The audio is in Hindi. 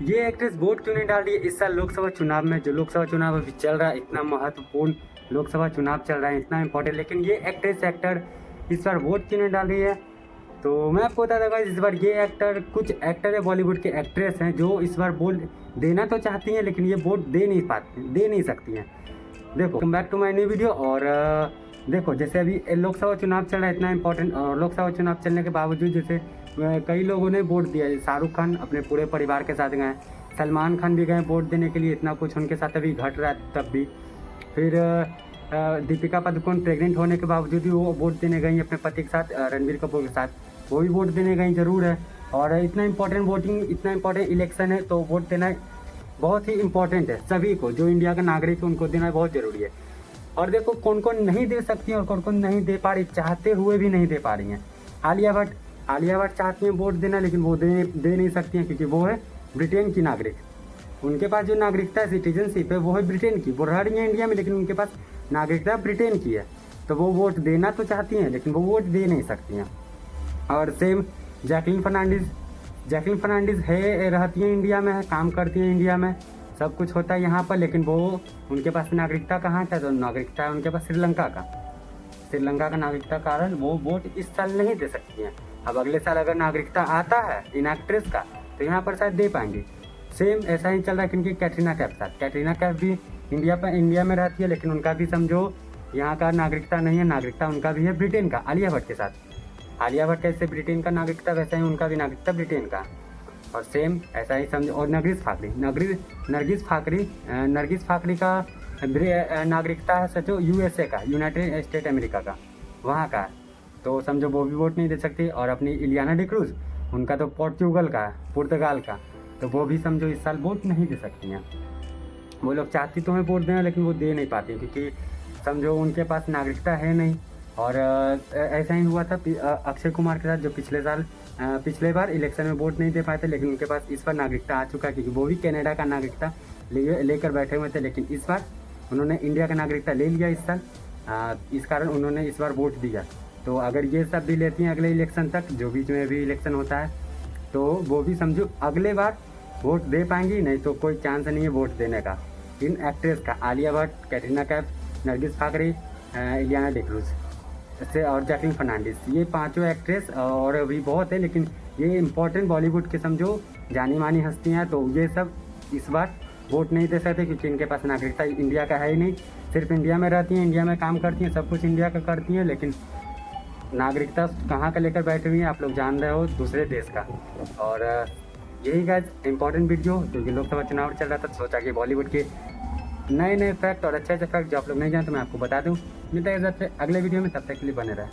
ये एक्ट्रेस वोट क्यों नहीं डाल रही है इस साल लोकसभा चुनाव में? जो लोकसभा चुनाव अभी चल रहा है, इतना महत्वपूर्ण लोकसभा चुनाव चल रहा है, इतना इंपॉर्टेंट, लेकिन ये एक्ट्रेस एक्टर इस बार वोट क्यों नहीं डाल रही है? तो मैं आपको बता दूंगा, इस बार ये एक्टर, कुछ एक्टर है बॉलीवुड के एक्ट्रेस हैं जो इस बार वोट देना तो चाहती हैं, लेकिन ये वोट दे नहीं सकती हैं। देखो, come back to my new video. और देखो, जैसे अभी लोकसभा चुनाव चल रहा है, इतना इंपॉर्टेंट, और लोकसभा चुनाव चलने के बावजूद जैसे कई लोगों ने वोट दिया। शाहरुख खान अपने पूरे परिवार के साथ गए, सलमान खान भी गए वोट देने के लिए, इतना कुछ उनके साथ अभी घट रहा है तब भी। फिर दीपिका पादुकोण प्रेग्नेंट होने के बावजूद भी वो वोट देने गई अपने पति के साथ, रणबीर कपूर के साथ, वो भी वोट देने गई ज़रूर है। और इतना इंपॉर्टेंट वोटिंग, इतना इंपॉर्टेंट इलेक्शन है, तो वोट देना बहुत ही इंपॉर्टेंट है। सभी को, जो इंडिया का नागरिक है, उनको देना बहुत ज़रूरी है। और देखो, कौन कौन नहीं दे सकती हैं और कौन कौन नहीं दे पा रही, चाहते हुए भी नहीं दे पा रही हैं। आलिया भट्ट चाहती हैं वोट देना, लेकिन वो दे नहीं सकती हैं, क्योंकि वो है ब्रिटेन की नागरिक। उनके पास जो नागरिकता, सिटीजनशिप है, वो है ब्रिटेन की। वो रह रही हैं इंडिया में, लेकिन उनके पास नागरिकता ब्रिटेन की है। तो वो वोट देना तो चाहती हैं, लेकिन वो वोट दे नहीं सकती हैं। और सेम जैकलीन फर्नांडिस है, रहती हैं इंडिया में, है, काम करती हैं इंडिया में, सब कुछ होता है यहाँ पर, लेकिन वो, उनके पास नागरिकता कहाँ था? तो नागरिकता है उनके पास श्रीलंका का नागरिकता कारण वो वोट इस साल नहीं दे सकती हैं। अब अगले साल अगर नागरिकता आता है इन एक्ट्रेस का, तो यहाँ पर शायद दे पाएंगे। सेम ऐसा ही चल रहा है क्योंकि कैटरीना कैफ भी इंडिया में रहती है, लेकिन उनका भी समझो यहाँ का नागरिकता नहीं है, नागरिकता उनका भी है ब्रिटेन का। आलिया भट्ट कैसे ब्रिटेन का नागरिकता, वैसे ही उनका भी नागरिकता ब्रिटेन का। और सेम ऐसा ही समझो। और नरगिस फाकरी का नागरिकता है सचो यूएसए का, यूनाइटेड स्टेट अमेरिका का, वहाँ का। तो समझो वो भी वोट नहीं दे सकती। और अपनी इलियाना डिक्रूज, उनका तो पुर्तगाल का, तो वो भी समझो इस साल वोट नहीं दे सकती हैं। वो लोग चाहती तो हमें वोट देना, लेकिन वो दे नहीं पाती, क्योंकि समझो उनके पास नागरिकता है नहीं। और ऐसा ही हुआ था अक्षय कुमार के साथ, जो पिछले बार इलेक्शन में वोट नहीं दे पाए थे, लेकिन उनके पास इस बार नागरिकता आ चुका है, क्योंकि वो भी कनाडा का नागरिकता लेकर बैठे हुए थे, लेकिन इस बार उन्होंने इंडिया का नागरिकता ले लिया इस साल। इस कारण उन्होंने इस बार वोट दिया। तो अगर ये सब भी लेती हैं अगले इलेक्शन तक, जो बीच में भी इलेक्शन होता है, तो वो भी समझो अगले बार वोट दे पाएंगी, नहीं तो कोई चांस नहीं है वोट देने का इन एक्ट्रेस का। आलिया भट्ट, कैटरीना कैफ, नरगिस फाकरी, इलियाना डिक्रूज से और जैकलीन फर्नांडिस, ये पांचों एक्ट्रेस, और भी बहुत है, लेकिन ये इंपॉर्टेंट बॉलीवुड के समझो जानी मानी हस्तियाँ हैं। तो ये सब इस बार वोट नहीं दे सकते, क्योंकि इनके पास नागरिकता इंडिया का है ही नहीं। सिर्फ इंडिया में रहती हैं, इंडिया में काम करती हैं, सब कुछ इंडिया का करती हैं, लेकिन नागरिकता कहाँ का लेकर बैठे हुई हैं आप लोग जान रहे हो, दूसरे देश का। और यही गाइस इंपॉर्टेंट वीडियो, क्योंकि लोकसभा चुनाव चल रहा था, सोचा कि बॉलीवुड के नए फैक्ट और अच्छे फैक्ट जो आप लोग नहीं जानते, मैं आपको बता दूं। मिलता है अगले वीडियो में, तब तक के लिए बने रहे।